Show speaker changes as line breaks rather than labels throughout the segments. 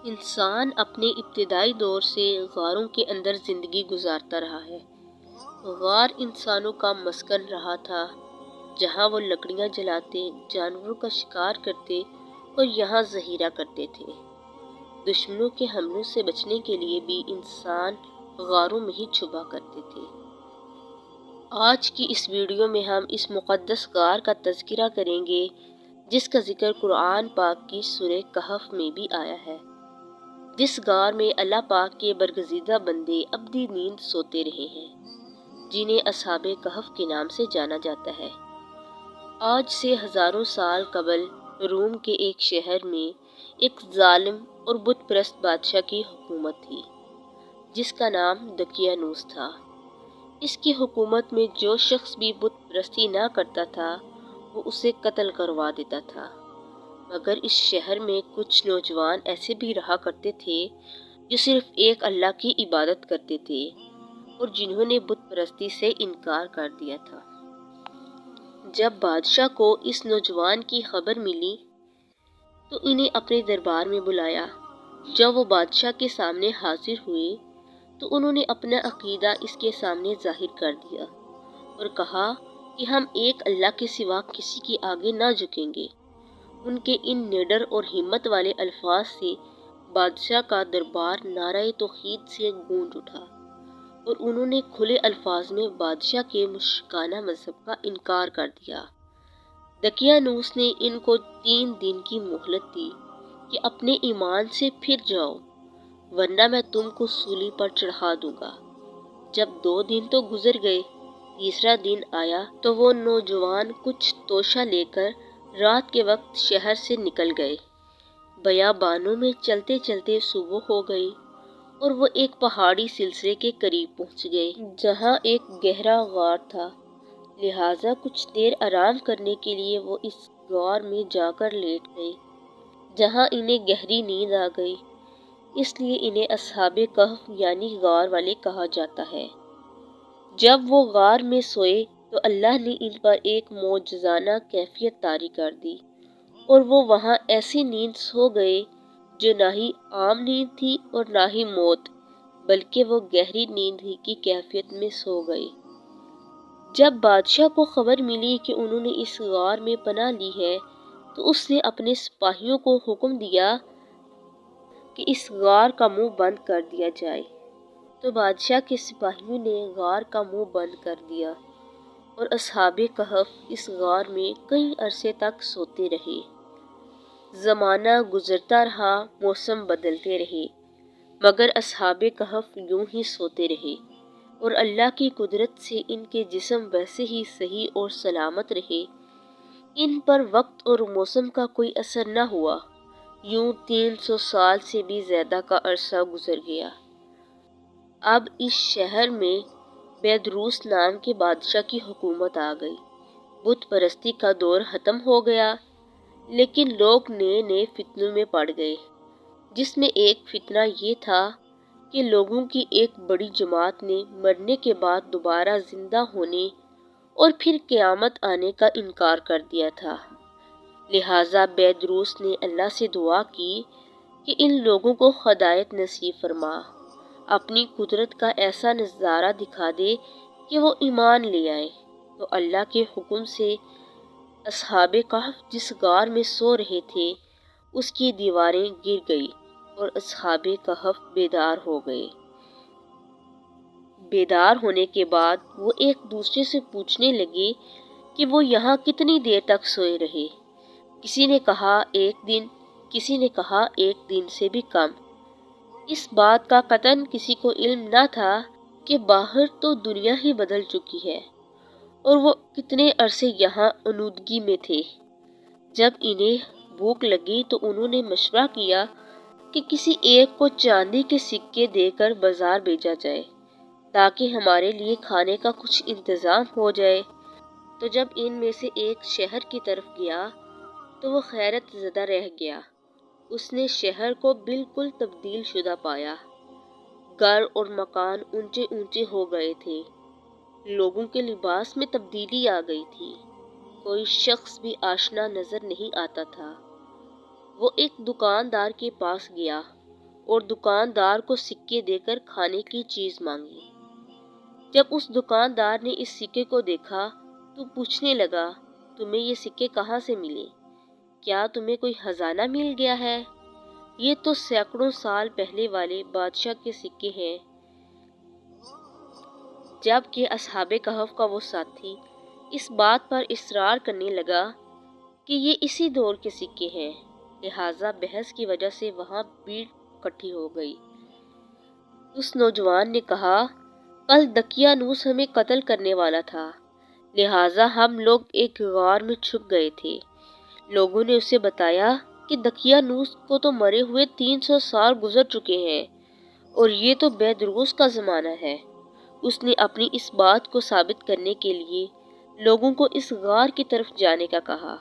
انسان اپنے ابتدائی دور سے غاروں کے اندر زندگی گزارتا رہا ہے۔ غار انسانوں کا مسکن رہا تھا، جہاں وہ لکڑیاں جلاتے، جانوروں کا شکار کرتے اور یہاں ذخیرہ کرتے تھے۔ دشمنوں کے حملوں سے بچنے کے لیے بھی انسان غاروں میں ہی چھپا کرتے تھے۔ آج کی اس ویڈیو میں ہم اس مقدس غار کا تذکرہ کریں گے جس کا ذکر قرآن پاک کی سورہ کہف میں بھی آیا ہے، جس غار میں اللہ پاک کے برگزیدہ بندے ابدی نیند سوتے رہے ہیں، جنہیں اصحاب کہف کے نام سے جانا جاتا ہے۔ آج سے ہزاروں سال قبل روم کے ایک شہر میں ایک ظالم اور بت پرست بادشاہ کی حکومت تھی، جس کا نام دقیانوس تھا۔ اس کی حکومت میں جو شخص بھی بت پرستی نہ کرتا تھا وہ اسے قتل کروا دیتا تھا، مگر اس شہر میں کچھ نوجوان ایسے بھی رہا کرتے تھے جو صرف ایک اللہ کی عبادت کرتے تھے اور جنہوں نے بت پرستی سے انکار کر دیا تھا۔ جب بادشاہ کو اس نوجوان کی خبر ملی تو انہیں اپنے دربار میں بلایا۔ جب وہ بادشاہ کے سامنے حاضر ہوئے تو انہوں نے اپنا عقیدہ اس کے سامنے ظاہر کر دیا اور کہا کہ ہم ایک اللہ کے سوا کسی کے آگے نہ جھکیں گے۔ ان کے ان نڈر اور ہمت والے الفاظ سے بادشاہ کا دربار نعرہ توحید سے گونج اٹھا اور انہوں نے کھلے الفاظ میں بادشاہ کے مشرکانہ مذہب کا انکار کر دیا۔ دقیانوس نے ان کو 3 دن کی مہلت دی کہ اپنے ایمان سے پھر جاؤ، ورنہ میں تم کو سولی پر چڑھا دوں گا۔ جب 2 دن تو گزر گئے، تیسرا دن آیا تو وہ نوجوان کچھ توشہ لے کر رات کے وقت شہر سے نکل گئے۔ بیابانوں میں چلتے چلتے صبح ہو گئی اور وہ ایک پہاڑی سلسلے کے قریب پہنچ گئے جہاں ایک گہرا غار تھا، لہٰذا کچھ دیر آرام کرنے کے لیے وہ اس غار میں جا کر لیٹ گئے، جہاں انہیں گہری نیند آ گئی، اس لیے انہیں اصحاب کہف یعنی غار والے کہا جاتا ہے۔ جب وہ غار میں سوئے تو اللہ نے ان پر ایک معجزانہ کیفیت طاری کر دی اور وہ وہاں ایسی نیند سو گئے جو نہ ہی عام نیند تھی اور نہ ہی موت، بلکہ وہ گہری نیند ہی کی کیفیت میں سو گئے۔ جب بادشاہ کو خبر ملی کہ انہوں نے اس غار میں پناہ لی ہے تو اس نے اپنے سپاہیوں کو حکم دیا کہ اس غار کا منہ بند کر دیا جائے۔ تو بادشاہ کے سپاہیوں نے غار کا منہ بند کر دیا اور اصحاب کہف اس غار میں کئی عرصے تک سوتے رہے۔ زمانہ گزرتا رہا، موسم بدلتے رہے، مگر اصحاب کہف یوں ہی سوتے رہے اور اللہ کی قدرت سے ان کے جسم ویسے ہی صحیح اور سلامت رہے۔ ان پر وقت اور موسم کا کوئی اثر نہ ہوا۔ یوں 300 سال سے بھی زیادہ کا عرصہ گزر گیا۔ اب اس شہر میں بیدروس نام کے بادشاہ کی حکومت آ گئی۔ بت پرستی کا دور ختم ہو گیا، لیکن لوگ نئے نئے فتنوں میں پڑ گئے، جس میں ایک فتنہ یہ تھا کہ لوگوں کی ایک بڑی جماعت نے مرنے کے بعد دوبارہ زندہ ہونے اور پھر قیامت آنے کا انکار کر دیا تھا۔ لہٰذا بیدروس نے اللہ سے دعا کی کہ ان لوگوں کو ہدایت نصیب فرما، اپنی قدرت کا ایسا نظارہ دکھا دے کہ وہ ایمان لے آئیں۔ تو اللہ کے حکم سے اصحاب کہف جس غار میں سو رہے تھے اس کی دیواریں گر گئی اور اصحاب کہف بیدار ہو گئے۔ بیدار ہونے کے بعد وہ ایک دوسرے سے پوچھنے لگے کہ وہ یہاں کتنی دیر تک سوئے رہے۔ کسی نے کہا 1 دن، کسی نے کہا 1 دن سے بھی کم۔ اس بات کا قطعاً کسی کو علم نہ تھا کہ باہر تو دنیا ہی بدل چکی ہے اور وہ کتنے عرصے یہاں آلودگی میں تھے۔ جب انہیں بھوک لگی تو انہوں نے مشورہ کیا کہ کسی ایک کو چاندی کے سکے دے کر بازار بھیجا جائے تاکہ ہمارے لیے کھانے کا کچھ انتظام ہو جائے۔ تو جب ان میں سے ایک شہر کی طرف گیا تو وہ حیرت زدہ رہ گیا۔ اس نے شہر کو بالکل تبدیل شدہ پایا۔ گھر اور مکان اونچے اونچے ہو گئے تھے، لوگوں کے لباس میں تبدیلی آ گئی تھی، کوئی شخص بھی آشنا نظر نہیں آتا تھا۔ وہ ایک دکاندار کے پاس گیا اور دکاندار کو سکے دے کر کھانے کی چیز مانگی۔ جب اس دکاندار نے اس سکے کو دیکھا تو پوچھنے لگا، تمہیں یہ سکے کہاں سے ملے؟ کیا تمہیں کوئی خزانہ مل گیا ہے؟ یہ تو سینکڑوں سال پہلے والے بادشاہ کے سکے ہیں۔ جب کہ اصحاب کہف کا وہ ساتھی اس بات پر اصرار کرنے لگا کہ یہ اسی دور کے سکے ہیں، لہٰذا بحث کی وجہ سے وہاں بھیڑ اکٹھی ہو گئی۔ اس نوجوان نے کہا، کل دقیانوس ہمیں قتل کرنے والا تھا، لہٰذا ہم لوگ ایک غار میں چھپ گئے تھے۔ لوگوں نے اسے بتایا کہ دقیانوس کو تو مرے ہوئے 300 سال گزر چکے ہیں اور یہ تو بیدروس کا زمانہ ہے۔ اس نے اپنی اس بات کو ثابت کرنے کے لیے لوگوں کو اس غار کی طرف جانے کا کہا۔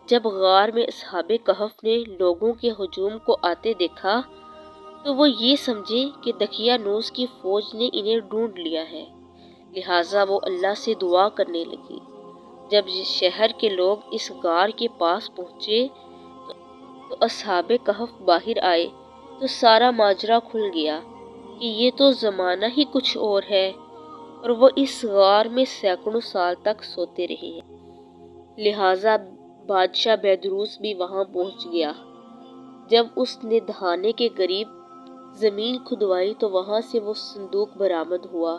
جب غار میں اصحاب کہف نے لوگوں کے ہجوم کو آتے دیکھا تو وہ یہ سمجھے کہ دقیانوس کی فوج نے انہیں ڈھونڈ لیا ہے، لہٰذا وہ اللہ سے دعا کرنے لگی۔ جب شہر کے لوگ اس غار کے پاس پہنچے تو اصحاب کہف باہر آئے تو سارا ماجرا کھل گیا کہ یہ تو زمانہ ہی کچھ اور ہے اور وہ اس غار میں سینکڑوں سال تک سوتے رہے ہیں۔ لہٰذا بادشاہ بیدروس بھی وہاں پہنچ گیا۔ جب اس نے دہانے کے قریب زمین کھدوائی تو وہاں سے وہ صندوق برآمد ہوا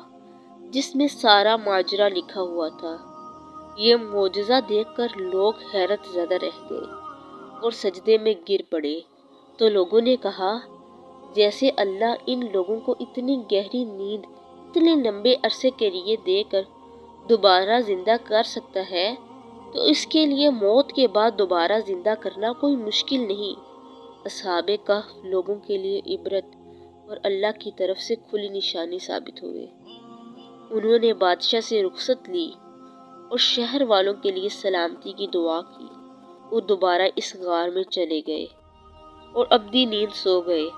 جس میں سارا ماجرا لکھا ہوا تھا۔ یہ معجزہ دیکھ کر لوگ حیرت زدہ رہ گئے اور سجدے میں گر پڑے تو لوگوں نے کہا، جیسے اللہ ان لوگوں کو اتنی گہری نیند اتنے لمبے عرصے کے لیے دے کر دوبارہ زندہ کر سکتا ہے تو اس کے لیے موت کے بعد دوبارہ زندہ کرنا کوئی مشکل نہیں۔ اصحاب کہف لوگوں کے لیے عبرت اور اللہ کی طرف سے کھلی نشانی ثابت ہوئے۔ انہوں نے بادشاہ سے رخصت لی اور شہر والوں کے لیے سلامتی کی دعا کی۔ وہ دوبارہ اس غار میں چلے گئے اور ابدی نیند سو گئے۔